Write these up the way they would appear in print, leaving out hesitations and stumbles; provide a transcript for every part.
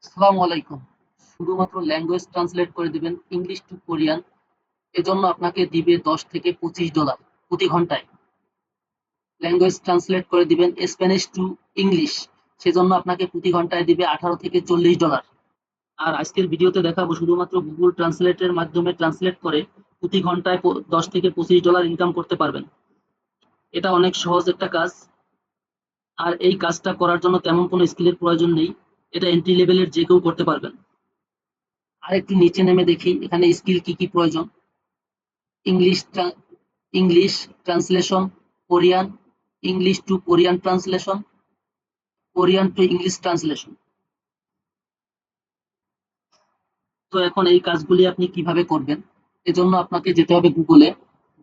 আসসালামু আলাইকুম। শুধুমাত্র ল্যাঙ্গুয়েজ ট্রান্সলেট করে দিবেন ইংলিশ টু কোরিয়ান। এজন্য আপনাকে দিবে $10 থেকে $25 প্রতি ঘন্টায়। ল্যাঙ্গুয়েজ ট্রান্সলেট করে দিবেন স্প্যানিশ টু ইংলিশ, সেজন্য আপনাকে প্রতি ঘন্টায় দিবে $18 থেকে $40। আর আজকের ভিডিওতে দেখাবো শুধুমাত্র গুগল ট্রান্সলেটের মাধ্যমে ট্রান্সলেট করে প্রতি ঘন্টায় $10 থেকে $25 ইনকাম করতে পারবেন। এটা অনেক সহজ একটা কাজ। আর এই কাজটা করার জন্য তেমন কোনো স্কিলের প্রয়োজন নেই। এটা এন্ট্রি লেভেলের যে কেউ করতে পারবেন। আরেকটু নিচে নেমে দেখি এখানে স্কিল কি কি প্রয়োজন। English English translation, Korean, English to Korean translation, Korean to English translation. তো এখন এই কাজগুলি আপনি কিভাবে করবেন? এজন্য আপনাকে যেতে হবে গুগলে।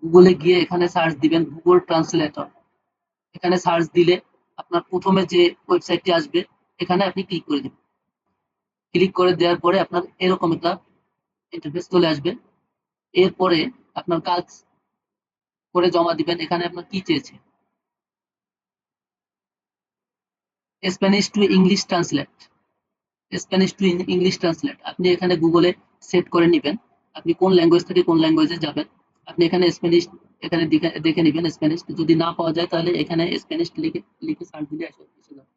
গুগলে গিয়ে এখানে সার্চ দিবেন গুগল ট্রান্সলেটর। এখানে সার্চ দিলে আপনার প্রথমে যে ওয়েবসাইটটি আসবে এখানে আপনি ক্লিক করে দিবেন। ক্লিক করে দেওয়ার পরে আপনার এরকম একটা ইন্টারফেস চলে আসবে। এরপরে আপনার কাজ করে জমা দিবেন। এখানে আপনার কি চেয়েছে? Spanish to English translate. Spanish to English translate আপনি এখানে গুগলে সেট করে নেবেন আপনি কোন ল্যাঙ্গুয়েজ থেকে কোন ল্যাঙ্গুয়েজে যাবেন। আপনি এখানে স্প্যানিশ এখানে দেখে নেবেন। স্প্যানিশ যদি না পাওয়া যায় তাহলে এখানে স্প্যানিশ লিখে লিখে সার্চ দিলে এসে যাবে।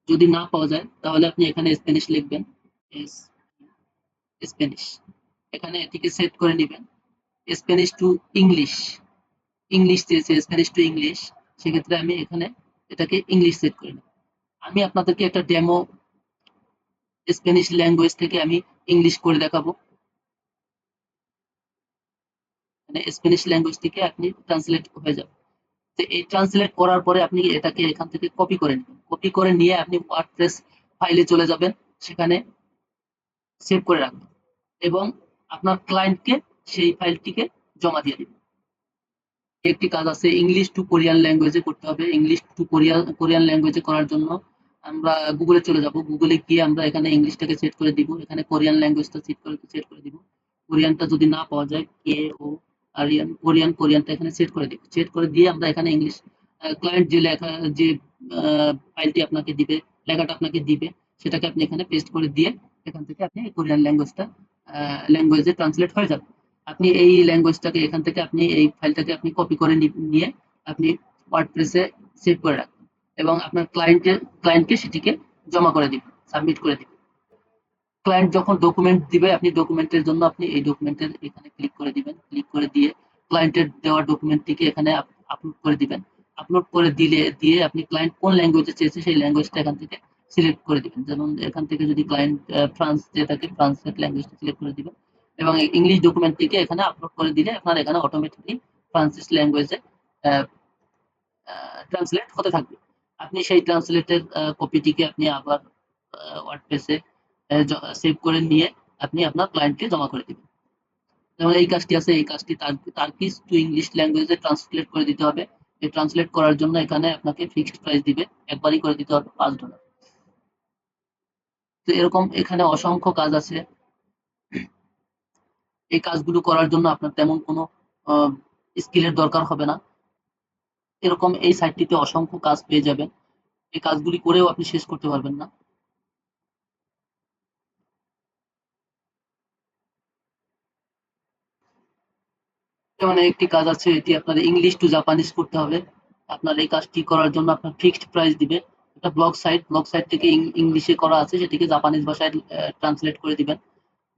যদি না পাওয়া যায় তাহলে আপনি এখানে স্প্যানিশ লিখবেন। এস স্প্যানিশ এখানে এটিকে সেট করে নেবেন। স্প্যানিশ টু ইংলিশ, ইংলিশ চেয়েছে স্প্যানিশ টু ইংলিশ, সেক্ষেত্রে আমি এখানে এটাকে ইংলিশ সেট করে নেব। আমি আপনাদেরকে একটা ডেমো স্প্যানিশ ল্যাঙ্গুয়েজ থেকে আমি ইংলিশ করে দেখাবো। মানে স্প্যানিশ ল্যাঙ্গুয়েজ থেকে আপনি ট্রান্সলেট হয়ে যাবে। তো এই ট্রান্সলেট করার পরে আপনি এটাকে এখান থেকে কপি করে নেবেন। কপি করে নিয়ে আপনি ওয়ার্ডপ্রেস ফাইলে চলে যাবেন, সেখানে সেভ করে রাখবেন এবং আপনার ক্লায়েন্টকে সেই ফাইলটিকে জমা দিয়ে দিবেন। একটি কাজ আছে ইংলিশ টু কোরিয়ান ল্যাঙ্গুয়েজে করতে হবে। ইংলিশ টু কোরিয়ান ল্যাঙ্গুয়েজে করার জন্য আমরা গুগলে চলে যাব। গুগলে গিয়ে আমরা এখানে ইংলিশটাকে সেট করে দিব, এখানে কোরিয়ান ল্যাঙ্গুয়েজটা সেট করে দিব। কোরিয়ানটা যদি না পাওয়া যায় কে ও আরিয়ান কোরিয়ানটা এখানে সেট করে দিব। সেট করে দিয়ে আমরা এখানে ইংলিশ ক্লায়েন্ট যে ফাইলটি আপনাকে দিবে, লেখাটা আপনাকে দিবে, সেটাকে আপনি এখানে পেস্ট করে দিয়ে এখান থেকে আপনি কোরিয়ান ল্যাঙ্গুয়েজে ট্রান্সলেট হয়ে যাবে। আপনি এই ল্যাঙ্গুয়েজটাকে এখান থেকে আপনি এই ফাইলটাকে আপনি কপি করে নিয়ে আপনি ওয়ার্ডপ্রেসে সেভ করে রাখবেন এবং আপনার ক্লায়েন্টকে সেটিকে জমা করে দিবেন, সাবমিট করে দিবেন। ক্লায়েন্ট যখন ডকুমেন্ট দিবে আপনি ডকুমেন্টের জন্য আপনি এই ডকুমেন্টের এখানে ক্লিক করে দিবেন। ক্লিক করে দিয়ে ক্লায়েন্টের দেওয়া ডকুমেন্টটিকে এখানে আপলোড করে দিবেন। আপলোড করে দিয়ে আপনি ক্লায়েন্ট কোন ল্যাঙ্গুয়েজে চেয়েছে সেই ল্যাঙ্গুয়েজটা এখান থেকে সিলেক্ট করে দিবেন। যেমন এখান থেকে যদি ক্লায়েন্ট ফ্রান্স চেয়ে থাকে ফ্রান্সের ল্যাঙ্গুয়েজটা সিলেক্ট করে দিবেন এবং ইংলিশ ডকুমেন্টটিকে এখানে আপলোড করে দিলে আপনার এখানে অটোমেটিকলি ফ্রান্সিস ল্যাঙ্গুয়েজে ট্রান্সলেট হতে থাকবে। আপনি সেই ট্রান্সলেটের কপিটিকে আপনি আবার ওয়ার্ডপ্রেসে সেভ করে নিয়ে আপনি আপনার ক্লায়েন্টকে জমা করে দিবেন। যেমন এই কাজটি আছে, এই কাজটি টার্কিশ টু ইংলিশ ল্যাঙ্গুয়েজে ট্রান্সলেট করে দিতে হবে। এই ট্রান্সলেট করার জন্য এখানে আপনাকে ফিক্সড প্রাইস দিবে, একবারই করে দিতে হবে $5। তো এরকম এখানে অসংখ্য কাজ আছে। এই কাজগুলো করার জন্য আপনার তেমন কোনো স্কিলের দরকার হবে না। এরকম এই সাইটটিতে অসংখ্য কাজ পেয়ে যাবেন। এই কাজগুলি করেও আপনি শেষ করতে পারবেন না। যেমন একটি কাজ আছে, এটি আপনার ইংলিশ টু জাপানিজ করতে হবে। আপনার এই কাজটি করার জন্য আপনার ফিক্সড প্রাইস দিবে। এটা ব্লগ সাইট থেকে ইংলিশে করা আছে, সেটিকে জাপানিজ ভাষায় ট্রান্সলেট করে দিবেন।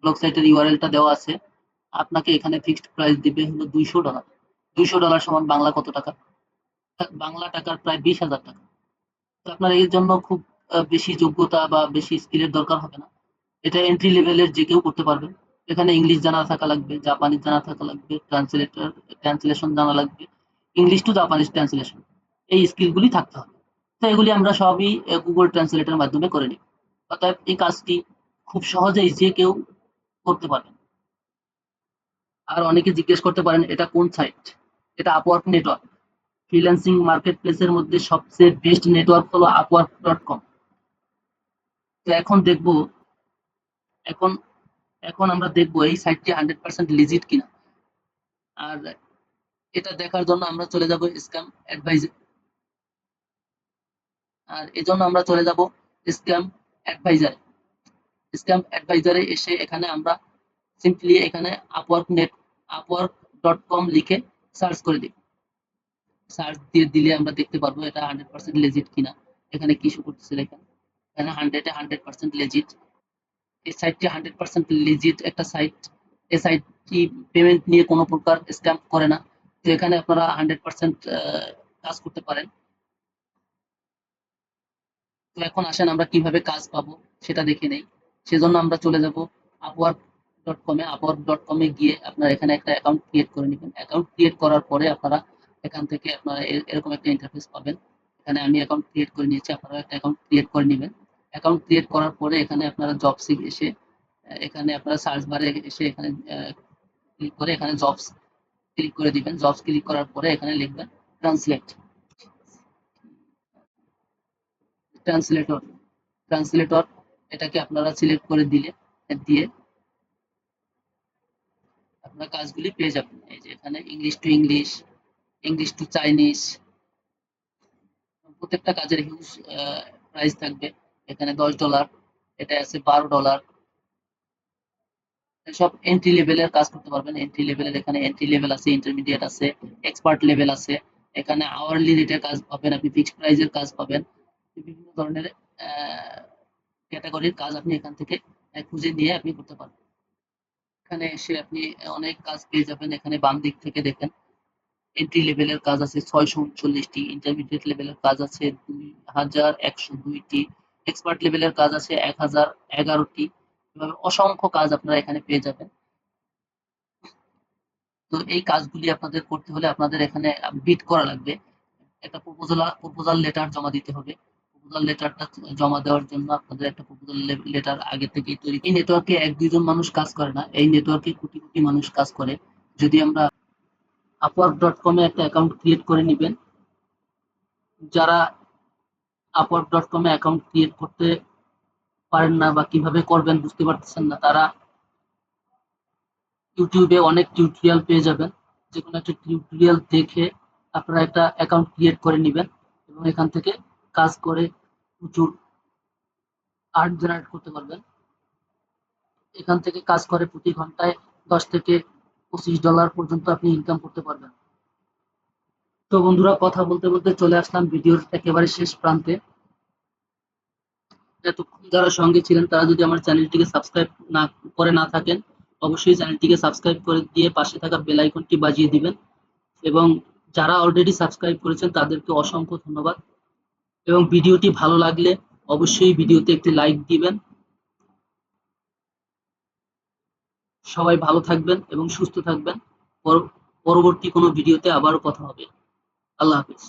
ব্লগ সাইটের ইউআরএলটা দেওয়া আছে। আপনাকে এখানে ফিক্সড প্রাইস দিবে হলো $200। $200 সমান বাংলা কত টাকা? বাংলা টাকার প্রায় 20,000 টাকা। তো আপনার এর জন্য খুব বেশি যোগ্যতা বা বেশি স্কিলের দরকার হবে না। এটা এন্ট্রি লেভেলের যে কেউ করতে পারবে। এখানে ইংলিশ জানা থাকা লাগবে, জাপানিজ জানা থাকা লাগবে, ট্রান্সলেশন জানা লাগবে, ইংলিশ টু জাপানিজ ট্রান্সলেশন। এই স্কিলগুলি থাকতে হবে। তো এগুলি আমরা সবই গুগল ট্রান্সলেটের মাধ্যমে করে নিই। অতএব এই কাজটি খুব সহজেই যে কেউ করতে পারবে। আর অনেকে জিজ্ঞেস করতে পারেন এটা কোন সাইট? এটা আপওয়ার্ক নেটওয়ার্ক। ফ্রিল্যান্সিং মার্কেট প্লেসের মধ্যে সবচেয়ে বেস্ট নেটওয়ার্ক হলো আপওয়ার্ক.কম। তো এখন এখন আমরা দেখবো এই সাইটটি 100% লিজিট কিনা। আর এটা দেখার জন্য আমরা চলে যাব স্ক্যাম অ্যাডভাইজার। আর এজন্য আমরা চলে যাব স্ক্যাম অ্যাডভাইজার। স্ক্যাম অ্যাডভাইজারে এসে এখানে আমরা সিম্পলি এখানে upwork.com লিখে সার্চ করে দিই। সার্চ দিয়ে দিলে আমরা দেখতে পারবো এটা 100% লেজিট কিনা। এখানে কি শো করতেছে দেখেন, এখানে 100% লেজিট। এই সাইটটি 100% লিজিট একটা সাইট। এই সাইটটি পেমেন্ট নিয়ে কোনো প্রকার স্ক্যাম করে না। তো এখানে আপনারা 100% কাজ করতে পারেন। তো এখন আসেন আমরা কিভাবে কাজ পাবো সেটা দেখে নেই। সেজন্য আমরা চলে যাব upwork.com এ। upwork.com এ গিয়ে আপনারা এখানে একটা অ্যাকাউন্ট ক্রিয়েট করে নেবেন। অ্যাকাউন্ট ক্রিয়েট করার পরে আপনারা এখান থেকে আপনারা এরকম একটা ইন্টারফেস পাবেন। এখানে আমি অ্যাকাউন্ট ক্রিয়েট করে নিয়েছি, আপনারা একটা অ্যাকাউন্ট ক্রিয়েট করে নেবেন। অ্যাকাউন্ট ক্রিয়েট করার পরে এখানে আপনারা জবসে এসে এখানে আপনারা সার্চ বারে এসে এখানে ক্লিক করে এখানে জবস ক্লিক করে দিবেন। জবস ক্লিক করার পরে এখানে লিখবেন ট্রান্সলেট। ট্রান্সলেটর ট্রান্সলেটর এটাকে আপনারা সিলেক্ট করে দিয়ে আপনারা কাজগুলি পেয়ে যাবেন। এই যে এখানে English to English, English to Chinese, প্রত্যেকটা কাজের হিউজ প্রাইস থাকবে। এখানে $10, এটা আছে $12। সব এন্ট্রি লেভেলের কাজ করতে পারবেন। এন্ট্রি লেভেলের এখানে এন্ট্রি লেভেল আছে, ইন্টারমিডিয়েট আছে, এক্সপার্ট লেভেল আছে। এখানে আওয়ারলি রেটের কাজ পাবেন, আপনি ফিক্সড প্রাইজের কাজ পাবেন। বিভিন্ন ধরনের ক্যাটাগরির কাজ আপনি এখান থেকে খুঁজে নিয়ে আপনি করতে পারবেন। এখানে এসে আপনি অনেক কাজ পেয়ে যাবেন। এখানে বাম দিক থেকে দেখেন এন্ট্রি লেভেলের কাজ আছে 639টি, ইন্টারমিডিয়েট লেভেলের কাজ আছে 2102টি, এক্সপার্ট লেভেলের কাজ আছে 1011টি। এভাবে অসংখ্য কাজ আপনারা এখানে পেয়ে যাবেন। তো এই কাজগুলি আপনাদের করতে হলে আপনাদের এখানে বিড করা লাগবে। একটা প্রপোজাল লেটার জমা দিতে হবে। প্রপোজাল লেটারটা জমা দেওয়ার জন্য আপনাদের একটা প্রপোজাল লেটার আগে থেকেই তৈরি। এই নেটওয়ার্কে 1-2 জন মানুষ কাজ করে না, এই নেটওয়ার্কে কোটি কোটি মানুষ কাজ করে। যদি আমরা upwork.com এ একটা অ্যাকাউন্ট ক্রিয়েট করে নিবেন। যারা upwork.com এ অ্যাকাউন্ট ক্রিয়েট করতে পারেন না বা কিভাবে করবেন বুঝতে পারতেছেন না, তারা ইউটিউবে অনেক টিউটোরিয়াল পেয়ে যাবেন। যেকোনো একটা টিউটোরিয়াল দেখে আপনারা একটা অ্যাকাউন্ট ক্রিয়েট করে নিবেন এবং এখান থেকে কাজ করে প্রচুর আর্ন জেনারেট করতে পারবেন। এখান থেকে কাজ করে প্রতি ঘন্টায় $10 থেকে $25 পর্যন্ত আপনি ইনকাম করতে পারবেন। তো বন্ধুরা, কথা বলতে বলতে চলে আসলাম ভিডিওর একেবারে শেষ প্রান্তে। এতক্ষণ যারা সঙ্গে ছিলেন তারা যদি আমার চ্যানেলটিকে সাবস্ক্রাইব না থাকেন, অবশ্যই চ্যানেলটিকে সাবস্ক্রাইব করে দিয়ে পাশে থাকা বেল আইকনটি বাজিয়ে দিবেন। এবং যারা অলরেডি সাবস্ক্রাইব করেছেন তাদেরকে অসংখ্য ধন্যবাদ। এবং ভিডিওটি ভালো লাগলে অবশ্যই ভিডিওতে একটি লাইক দিবেন। সবাই ভালো থাকবেন এবং সুস্থ থাকবেন। পরবর্তী কোনো ভিডিওতে আবারও কথা হবে। আল্লাহ হাফেজ।